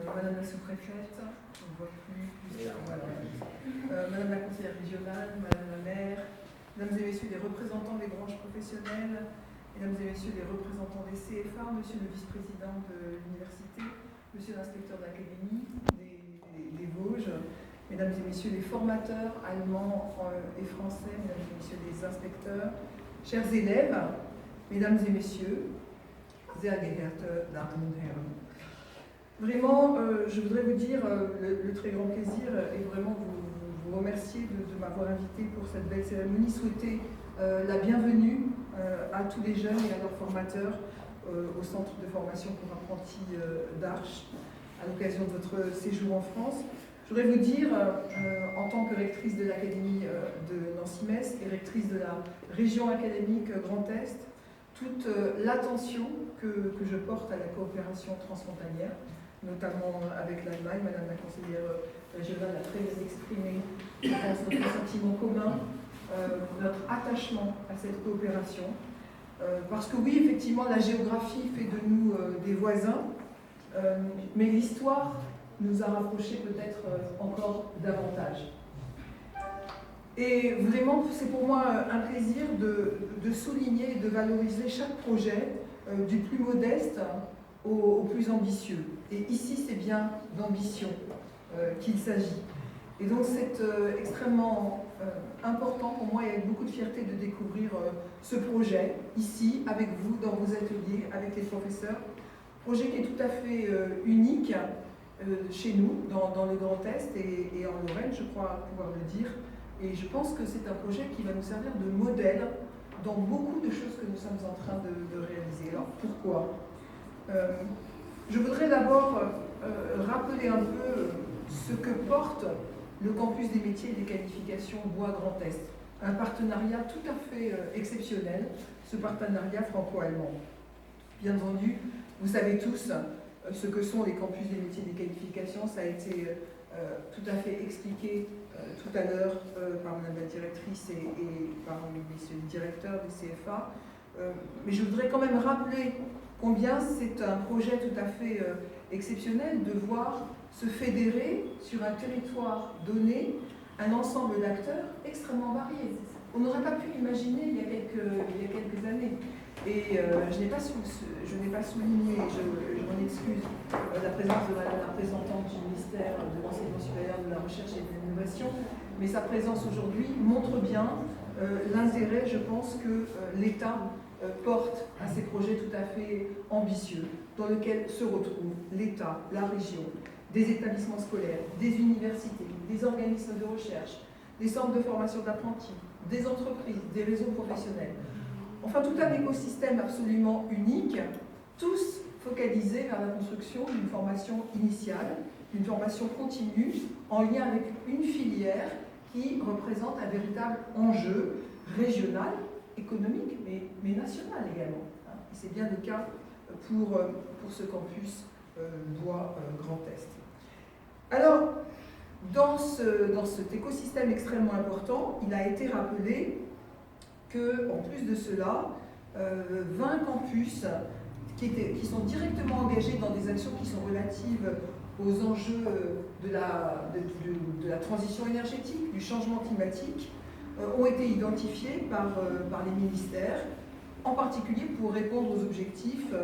Madame la sous-préfète, on ne voit plus, voilà. Madame la conseillère régionale, Madame la maire, Mesdames et Messieurs les représentants des branches professionnelles, Mesdames et Messieurs les représentants des CFA, Monsieur le vice-président de l'université, Monsieur l'inspecteur d'académie des Vosges, Mesdames et Messieurs les formateurs allemands et français, Mesdames et Messieurs les inspecteurs, chers élèves, Mesdames et Messieurs, sehr geehrte Damen und Herren. Vraiment, je voudrais vous dire le très grand plaisir et vraiment vous remercier de m'avoir invité pour cette belle cérémonie, souhaiter la bienvenue à tous les jeunes et à leurs formateurs au centre de formation pour apprentis d'Arches à l'occasion de votre séjour en France. Je voudrais vous dire, en tant que rectrice de l'Académie de Nancy-Metz et rectrice de la région académique Grand Est, toute l'attention que je porte à la coopération transfrontalière, notamment avec l'Allemagne. Madame la conseillère régionale a très bien exprimé, je pense, notre sentiment commun, notre attachement à cette coopération. Parce que oui, effectivement, la géographie fait de nous des voisins, mais l'histoire nous a rapprochés peut-être encore davantage. Et vraiment, c'est pour moi un plaisir de souligner et de valoriser chaque projet, du plus modeste au plus ambitieux. Et ici, c'est bien d'ambition qu'il s'agit. Et donc, c'est extrêmement important pour moi et avec beaucoup de fierté de découvrir ce projet, ici, avec vous, dans vos ateliers, avec les professeurs. Projet qui est tout à fait unique chez nous, dans le Grand Est et en Lorraine, je crois pouvoir le dire. Et je pense que c'est un projet qui va nous servir de modèle dans beaucoup de choses que nous sommes en train de réaliser. Alors, pourquoi ? Je voudrais d'abord rappeler un peu ce que porte le campus des métiers et des qualifications Bois Grand Est. Un partenariat tout à fait exceptionnel, ce partenariat franco-allemand. Bien entendu, vous savez tous ce que sont les campus des métiers et des qualifications. Ça a été tout à fait expliqué tout à l'heure par Madame la directrice et par Messieurs les directeurs des CFA. Mais je voudrais quand même rappeler combien c'est un projet tout à fait exceptionnel de voir se fédérer sur un territoire donné un ensemble d'acteurs extrêmement variés. On n'aurait pas pu l'imaginer il y a quelques années. Et je n'ai pas souligné, je m'en excuse, la présence de la représentante du ministère de l'Enseignement supérieur, de la Recherche et de l'Innovation, mais sa présence aujourd'hui montre bien l'intérêt, je pense, que l'État porte à ces projets tout à fait ambitieux, dans lesquels se retrouvent l'État, la région, des établissements scolaires, des universités, des organismes de recherche, des centres de formation d'apprentis, des entreprises, des réseaux professionnels. Enfin, tout un écosystème absolument unique, tous focalisés vers la construction d'une formation initiale, d'une formation continue, en lien avec une filière qui représente un véritable enjeu régional, économique, mais national également. Et c'est bien le cas pour ce campus Bois Grand Est. Alors, dans cet écosystème extrêmement important, il a été rappelé qu'en plus de cela, 20 campus qui sont directement engagés dans des actions qui sont relatives aux enjeux de la transition énergétique, du changement climatique, ont été identifiés par les ministères, en particulier pour répondre aux objectifs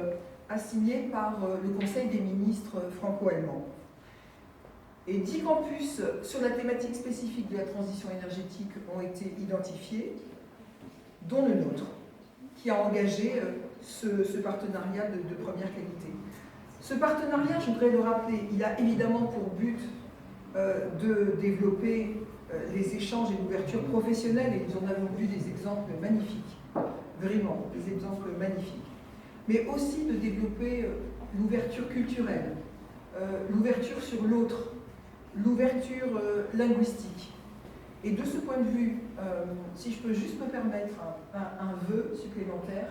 assignés par le Conseil des ministres franco-allemands. Et 10 campus sur la thématique spécifique de la transition énergétique ont été identifiés, dont le nôtre, qui a engagé ce partenariat de première qualité. Ce partenariat, je voudrais le rappeler, il a évidemment pour but de développer les échanges et l'ouverture professionnelle, et nous en avons vu des exemples magnifiques, vraiment, des exemples magnifiques, mais aussi de développer l'ouverture culturelle, l'ouverture sur l'autre, l'ouverture linguistique. Et de ce point de vue, si je peux juste me permettre un vœu supplémentaire,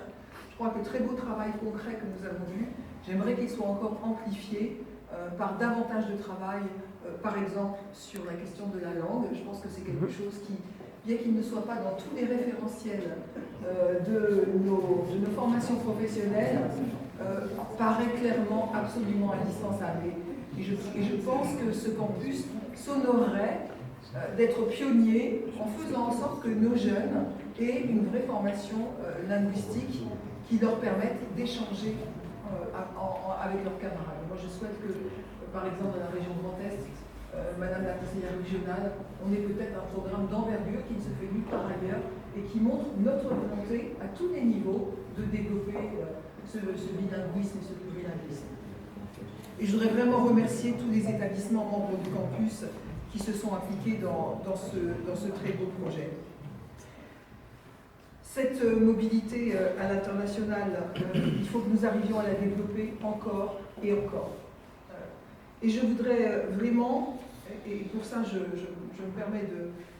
je crois que le très beau travail concret que nous avons vu, j'aimerais qu'il soit encore amplifié par davantage de travail, par exemple sur la question de la langue. Je pense que c'est quelque chose qui, bien qu'il ne soit pas dans tous les référentiels de nos formations professionnelles, paraît clairement absolument indispensable. Et je pense que ce campus s'honorerait d'être pionnier en faisant en sorte que nos jeunes aient une vraie formation linguistique qui leur permette d'échanger avec leurs camarades. Moi, je souhaite que, par exemple, dans la région Grand Est, Madame la conseillère régionale, on ait peut-être un programme d'envergure qui ne se fait nulle part ailleurs et qui montre notre volonté à tous les niveaux de développer ce bilinguisme et ce plurilinguisme. Et je voudrais vraiment remercier tous les établissements membres du campus qui se sont impliqués dans ce très beau projet. Cette mobilité à l'international, il faut que nous arrivions à la développer encore et encore. Et je voudrais vraiment, et pour ça je me permets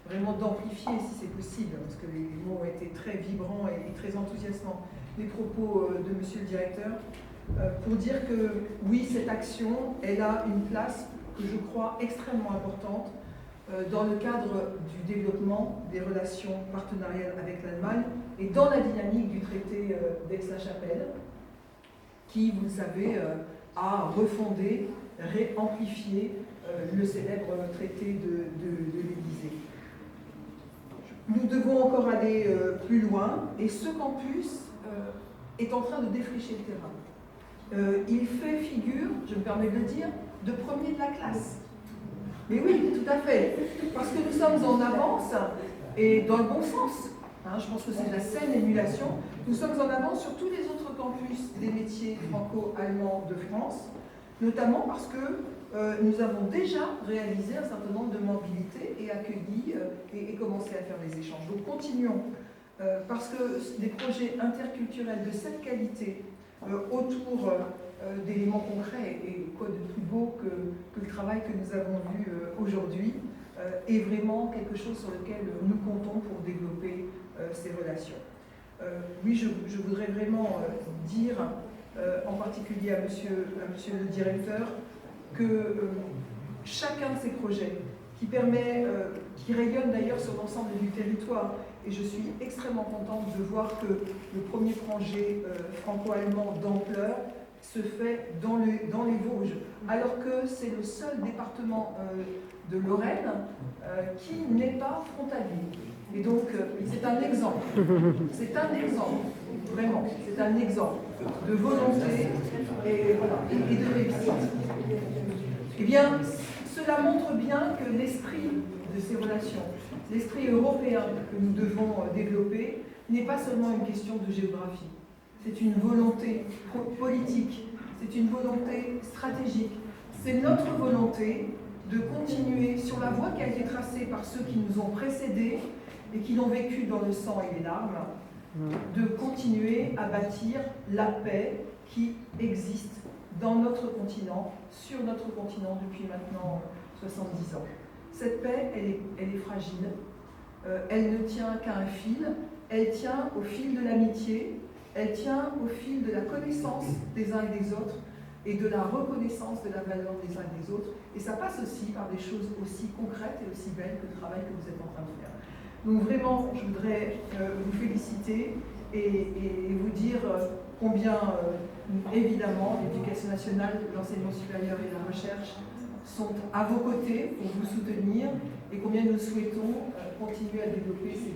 vraiment d'amplifier si c'est possible, parce que les mots ont été très vibrants et très enthousiasmants, les propos de Monsieur le Directeur, pour dire que oui, cette action, elle a une place que je crois extrêmement importante dans le cadre du développement des relations partenariales avec l'Allemagne et dans la dynamique du traité d'Aix-la-Chapelle, qui, vous le savez, a refondé, réamplifié le célèbre traité de l'Élysée. Nous devons encore aller plus loin, et ce campus est en train de défricher le terrain. Il fait figure, je me permets de le dire, de premier de la classe. Mais oui, tout à fait, parce que nous sommes en avance, et dans le bon sens. Je pense que c'est de la saine émulation. Nous sommes en avance sur tous les autres campus des métiers franco-allemands de France, notamment parce que nous avons déjà réalisé un certain nombre de mobilités et accueilli et commencé à faire des échanges. Donc continuons, parce que des projets interculturels de cette qualité autour d'éléments concrets, et quoi de plus beau que le travail que nous avons vu aujourd'hui, est vraiment quelque chose sur lequel nous comptons pour développer ces relations. Oui, je voudrais vraiment dire, en particulier à monsieur le directeur, que chacun de ces projets, qui rayonnent d'ailleurs sur l'ensemble du territoire, et je suis extrêmement contente de voir que le premier projet franco-allemand d'ampleur se fait dans les Vosges, alors que c'est le seul département de Lorraine qui n'est pas frontalier. Et donc, c'est un exemple, vraiment, c'est un exemple de volonté et de réussite. Eh bien, cela montre bien que l'esprit de ces relations, l'esprit européen que nous devons développer, n'est pas seulement une question de géographie. C'est une volonté politique, c'est une volonté stratégique, c'est notre volonté de continuer sur la voie qui a été tracée par ceux qui nous ont précédés et qui l'ont vécu dans le sang et les larmes, de continuer à bâtir la paix qui existe dans notre continent, sur notre continent depuis maintenant 70 ans. Cette paix, elle est fragile, elle ne tient qu'à un fil, elle tient au fil de l'amitié, elle tient au fil de la connaissance des uns et des autres et de la reconnaissance de la valeur des uns et des autres. Et ça passe aussi par des choses aussi concrètes et aussi belles que le travail que vous êtes en train de faire. Donc vraiment, je voudrais vous féliciter et vous dire combien, évidemment, l'éducation nationale, l'enseignement supérieur et la recherche sont à vos côtés pour vous soutenir et combien nous souhaitons continuer à développer ces